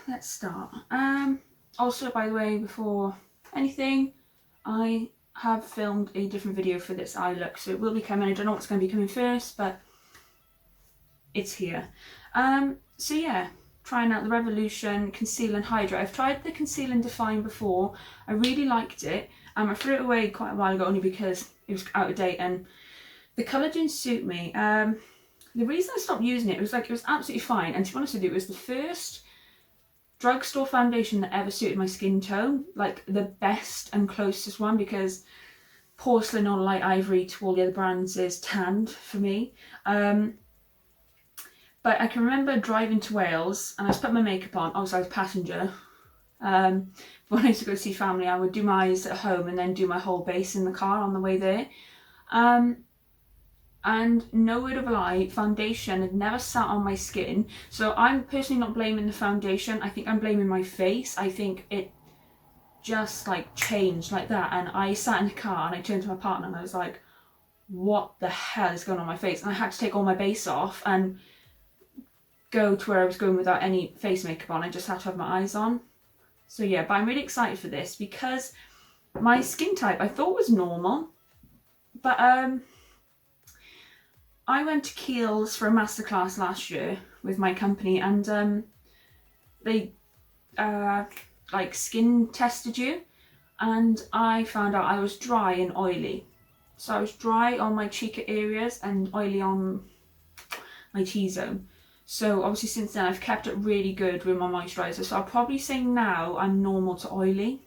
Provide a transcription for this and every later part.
let's start. Also, by the way, before anything, I have filmed a different video for this eye look, so it will be coming. I don't know what's going to be coming first, but it's here. So yeah, trying out the Revolution Conceal and Hydrate. I've tried the Conceal and Define before. I really liked it. I threw it away quite a while ago only because it was out of date and the colour didn't suit me. The reason I stopped using it was like it was absolutely fine, and to be honest with you, it was the first drugstore foundation that ever suited my skin tone, like the best and closest one, because porcelain or light ivory to all the other brands is tanned for me. But I can remember driving to Wales and I was putting my makeup on. Obviously I was a passenger. When I used to go see family, I would do my eyes at home and then do my whole base in the car on the way there. And no word of a lie, foundation had never sat on my skin. So I'm personally not blaming the foundation. I think I'm blaming my face. I think it just like changed like that. And I sat in the car and I turned to my partner and I was like, what the hell is going on my face? And I had to take all my base off and go to where I was going without any face makeup on. I just had to have my eyes on. So yeah, but I'm really excited for this because my skin type I thought was normal. But I went to Kiehl's for a masterclass last year with my company, and they like skin tested you, and I found out I was dry and oily. So I was dry on my cheek areas and oily on my T-zone. So obviously since then I've kept it really good with my moisturiser. So I'll probably say now I'm normal to oily.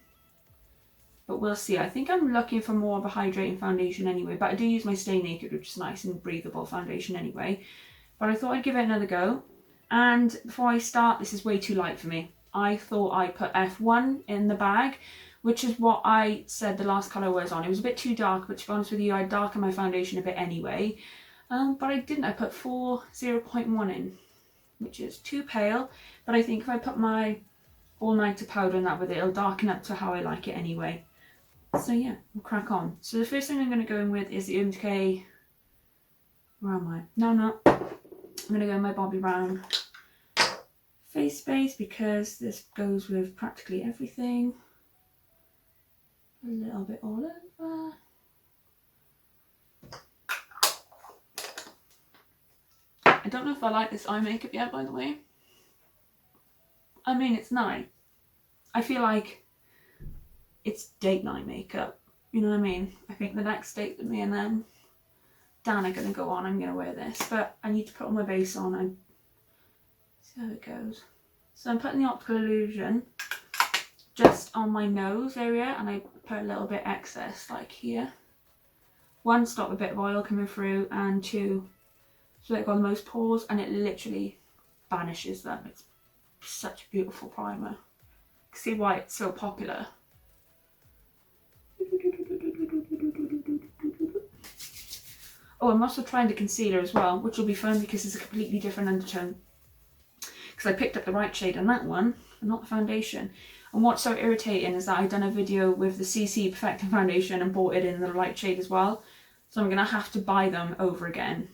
But we'll see. I think I'm looking for more of a hydrating foundation anyway. But I do use my Stay Naked, which is nice and breathable foundation anyway. But I thought I'd give it another go. And before I start, this is way too light for me. I thought I put F1 in the bag, which is what I said the last colour was on. It was a bit too dark, but to be honest with you, I darkened my foundation a bit anyway. But I didn't. I put 0.1 in, which is too pale. But I think if I put my all-nighter powder in that with it, it'll darken up to how I like it anyway. So yeah, we'll crack on. So the first thing I'm going to go in with is the Urban Decay. Where am I? No, I'm not. I'm going to go in my Bobbi Brown face base because this goes with practically everything. A little bit all over. I don't know if I like this eye makeup yet, by the way. I mean, it's nice. I feel like it's date night makeup, you know what I mean? I think the next date that me and Dan are going to go on, I'm going to wear this, but I need to put all my base on and see how it goes. So I'm putting the Optical Illusion just on my nose area, and I put a little bit excess like here. One, stop a bit of oil coming through, and two, so they've got the most pores, and it literally banishes them. It's such a beautiful primer. See why it's so popular. Oh, I'm also trying the concealer as well, which will be fun because it's a completely different undertone. Because I picked up the right shade on that one, and not the foundation. And what's so irritating is that I've done a video with the CC Perfecting Foundation and bought it in the right shade as well. So I'm going to have to buy them over again.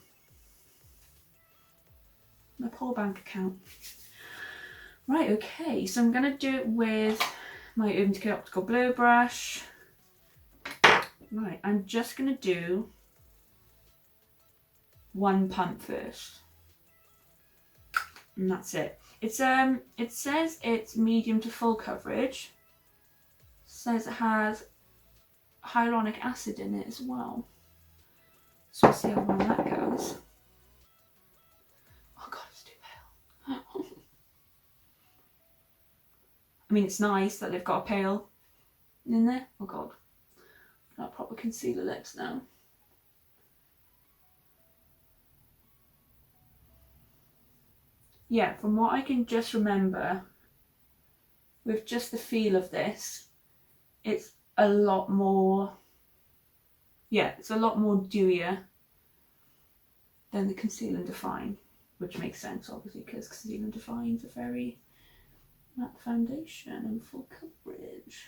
My poor bank account. Right, okay, so I'm going to do it with my Urban Decay Optical Blur Brush. Right, I'm just going to do one pump first. And that's it. It's it says it's medium to full coverage. It says it has hyaluronic acid in it as well. So we'll see how well that goes. Oh god, it's too pale. I mean, it's nice that they've got a pale in there. Oh god. I'll proper conceal the lips now. Yeah, from what I can just remember, with just the feel of this, it's a lot more, yeah, it's a lot more dewier than the Conceal and Define, which makes sense obviously because Conceal and Define is a very matte foundation and full coverage.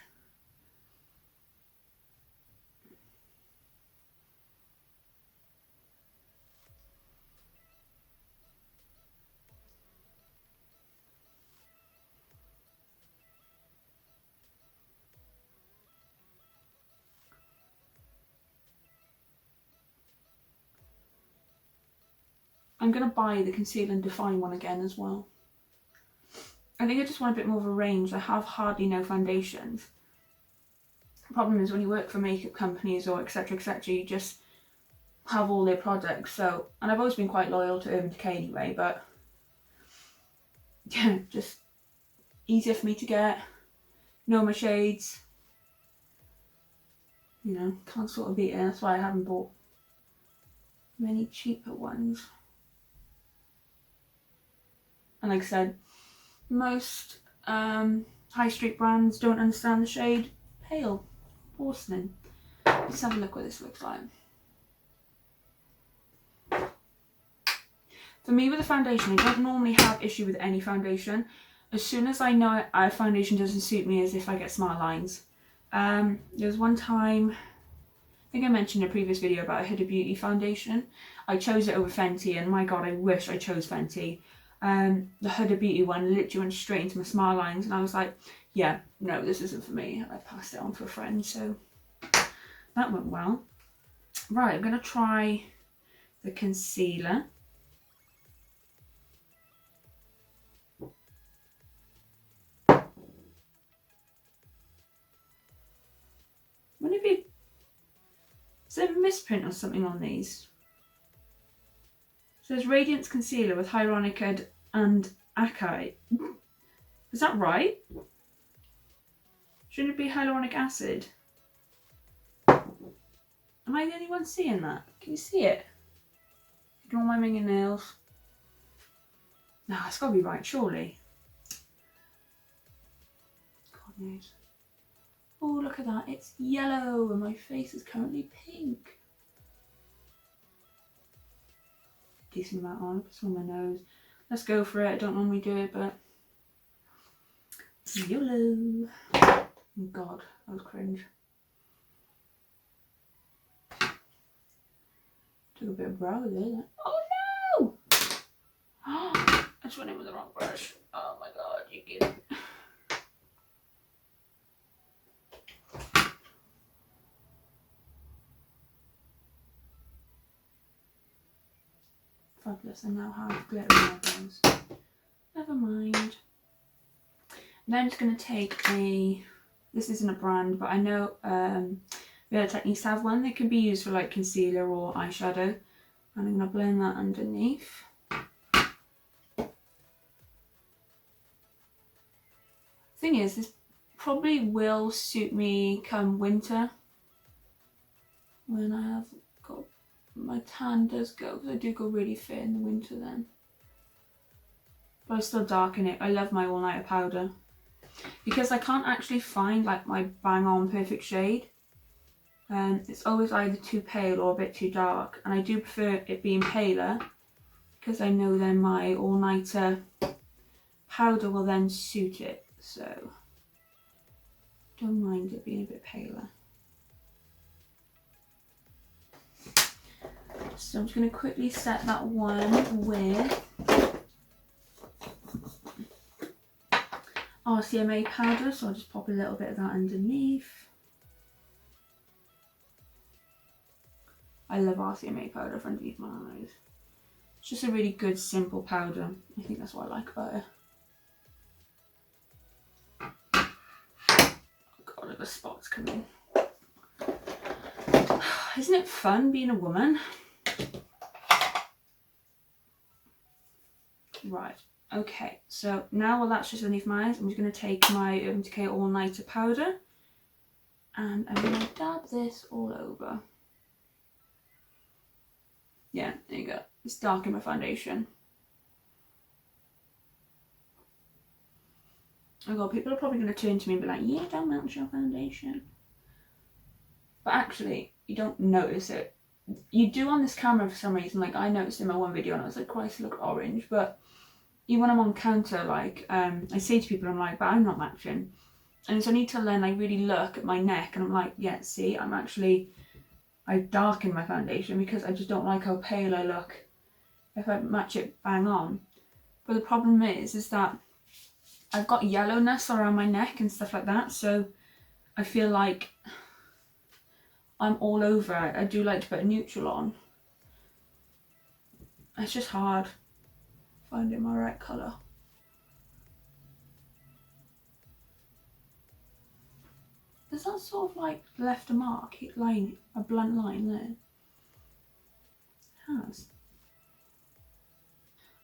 I'm going to buy the Conceal and Define one again as well. I think I just want a bit more of a range. I have hardly no foundations. The problem is when you work for makeup companies or etc, you just have all their products. So, and I've always been quite loyal to Urban Decay anyway, but yeah, just easier for me to get. Know my shades. You know, can't sort of beat it. That's why I haven't bought many cheaper ones. And like I said, most high street brands don't understand the shade Pale Porcelain. Let's have a look what this looks like. For me with the foundation, I don't normally have issue with any foundation. As soon as I know a foundation doesn't suit me, as if I get smart lines. There was one time, I think I mentioned in a previous video about a Huda Beauty foundation. I chose it over Fenty, and my god, I wish I chose Fenty. The Huda Beauty one literally went straight into my smile lines, and I was like, yeah, no, this isn't for me. And I passed it on to a friend, so that went well. Right, I'm going to try the concealer. Wouldn't it be... Is there a misprint or something on these? So there's Radiance Concealer with Hyaluronic Acid and Acai. Is that right? Shouldn't it be hyaluronic acid? Am I the only one seeing that? Can you see it? Ignore my fingernails. No, it's got to be right, surely. God knows. Oh, look at that. It's yellow and my face is currently pink. Decent amount on. Put some on my nose. Let's go for it. I don't normally do it, but YOLO. Oh god, that was cringe. Took a bit of brow there. Oh no! I just went in with the wrong brush. Oh my god, you get it. Fabulous, I now have glitter in my brows. Never mind. Then I'm just going to take a, this isn't a brand, but I know Real Techniques have one. They can be used for like concealer or eyeshadow. And I'm going to blend that underneath. Thing is, this probably will suit me come winter. When I have got, my tan does go, because I do go really fair in the winter then. But I still darken it. I love my all-nighter powder. Because I can't actually find like my bang on perfect shade. It's always either too pale or a bit too dark, and I do prefer it being paler because I know then my all-nighter powder will then suit it, so don't mind it being a bit paler. So I'm just going to quickly set that one with RCMA powder, so I'll just pop a little bit of that underneath. I love RCMA powder for underneath my eyes. It's just a really good, simple powder. I think that's what I like about it. Oh god, look, the spots coming. Isn't it fun being a woman? Right, okay, so now while that's just underneath my eyes, I'm just going to take my Urban Decay All Nighter powder and I'm going to dab this all over. Yeah, there you go. It's dark in my foundation. Oh god, people are probably going to turn to me and be like, yeah, don't match your foundation. But actually, you don't notice it. You do on this camera for some reason. Like, I noticed in my one video and I was like, Christ, look orange. But even when I'm on counter, like, I say to people, I'm like, but I'm not matching. And so I need to then like really look at my neck and I'm like, yeah, see, I darken my foundation because I just don't like how pale I look if I match it bang on. But the problem is that I've got yellowness around my neck and stuff like that, so I feel like I'm all over it. I do like to put a neutral on. It's just hard finding my right colour. Does that sort of like left a mark, a blunt line there? It has.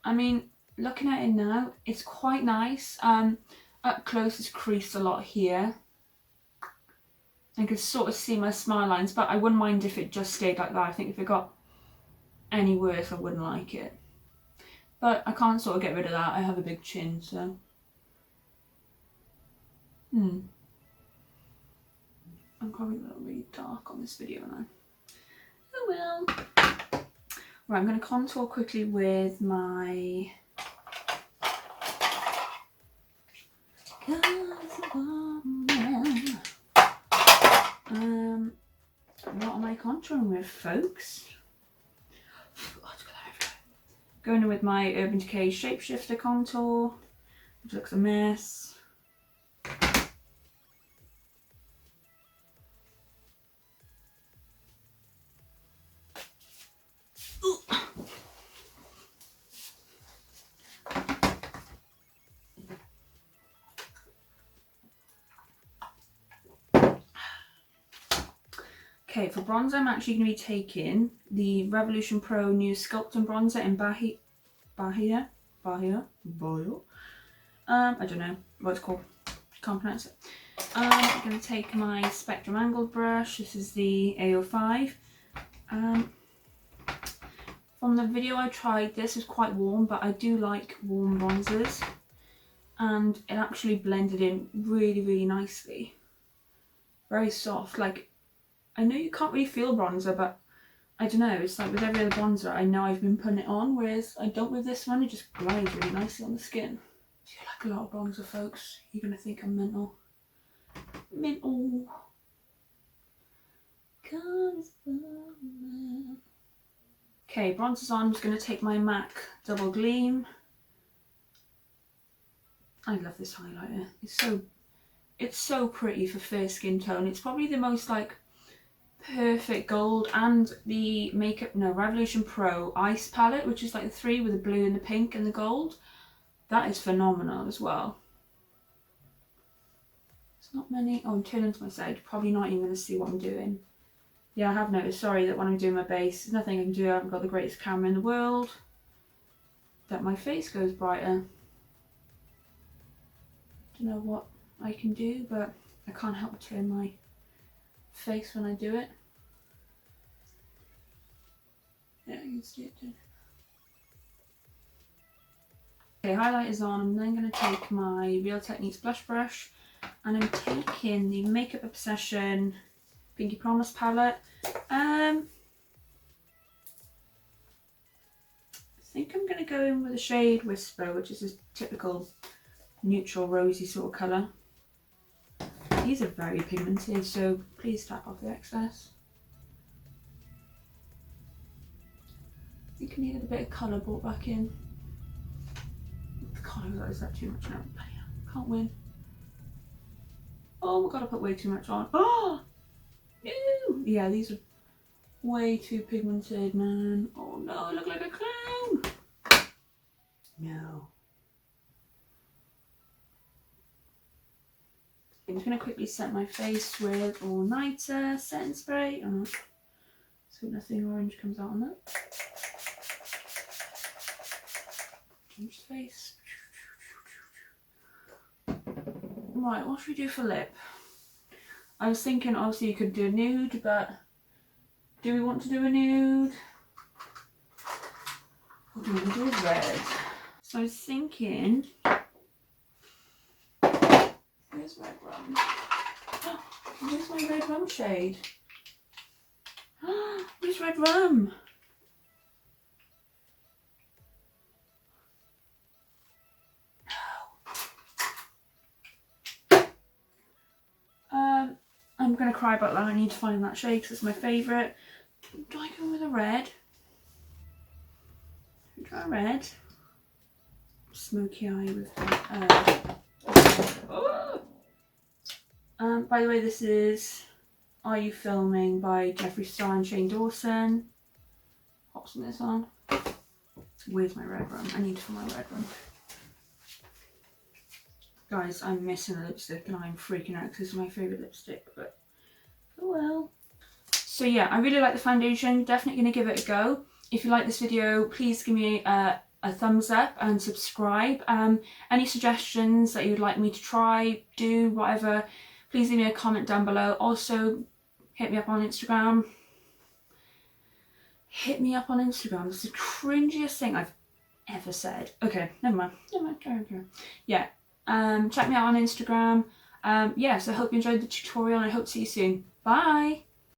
I mean, looking at it now, it's quite nice. Up close it's creased a lot here. I can sort of see my smile lines, but I wouldn't mind if it just stayed like that. I think if it got any worse, I wouldn't like it. But I can't sort of get rid of that. I have a big chin, so. I'm probably a little really dark on this video now. Oh well. Right, I'm going to contour quickly with my what am I contouring with, folks? Going in with my Urban Decay Shapeshifter contour, which looks a mess. Okay, for bronzer I'm actually going to be taking the Revolution Pro New Sculpting Bronzer in Bahia. I don't know what it's called, can't pronounce it. I'm going to take my Spectrum Angled brush. This is the A05. From the video I tried, this is quite warm, but I do like warm bronzers. And it actually blended in really, really nicely. Very soft. Like, I know you can't really feel bronzer, but I don't know, it's like with every other bronzer, I know I've been putting it on, whereas I don't with this one. It just glides really nicely on the skin. If you like a lot of bronzer, folks, you're going to think I'm mental. Mental. Okay, bronzer's on. I'm just going to take my MAC Double Gleam. I love this highlighter. It's so pretty for fair skin tone. It's probably the most like perfect gold, and the Revolution Pro Ice palette, which is like the 3 with the blue and the pink and the gold. That is phenomenal as well. There's not many. Oh, I'm turning to my side. You're probably not even going to see what I'm doing. Yeah, I have noticed, sorry, that when I'm doing my base, there's nothing I can do. I haven't got the greatest camera in the world. That my face goes brighter. Don't know what I can do, but I can't help but turn my face when I do it. Yeah, you can see it too. Okay, highlighter's on. I'm then going to take my Real Techniques blush brush, and I'm taking the Makeup Obsession Pinky Promise palette. I think I'm going to go in with the shade Whisper, which is a typical neutral rosy sort of colour. These are very pigmented, so please tap off the excess. I think I needed a bit of colour brought back in. The colour, is that too much now? Can't win. Oh my god, I put way too much on. Oh! No! Yeah, these are way too pigmented, man. Oh no, I look like a clown! No. I'm just going to quickly set my face with All Nighter setting spray. Oh, so nothing orange comes out on that. Change the face. Right, what should we do for lip? I was thinking obviously you could do a nude, but do we want to do a nude? Or do we do a red? So I was thinking, where's red rum? Where's my red rum shade? Where's red rum? I'm going to cry about that. I need to find that shade because it's my favourite. Do I go with a red? Try red. Smoky eye with by the way, this is Are You Filming by Jeffree Star and Shane Dawson. Pop some of this on. Where's my red one? I need to find my red one. Guys, I'm missing a lipstick and I'm freaking out because this is my favourite lipstick, but oh well. So yeah, I really like the foundation, definitely going to give it a go. If you like this video, please give me a thumbs up and subscribe. Any suggestions that you would like me to try, do, whatever, please leave me a comment down below. Also, hit me up on Instagram. Hit me up on Instagram. It's the cringiest thing I've ever said. Okay, never mind. Yeah. Check me out on Instagram. Yeah, so I hope you enjoyed the tutorial and I hope to see you soon. Bye!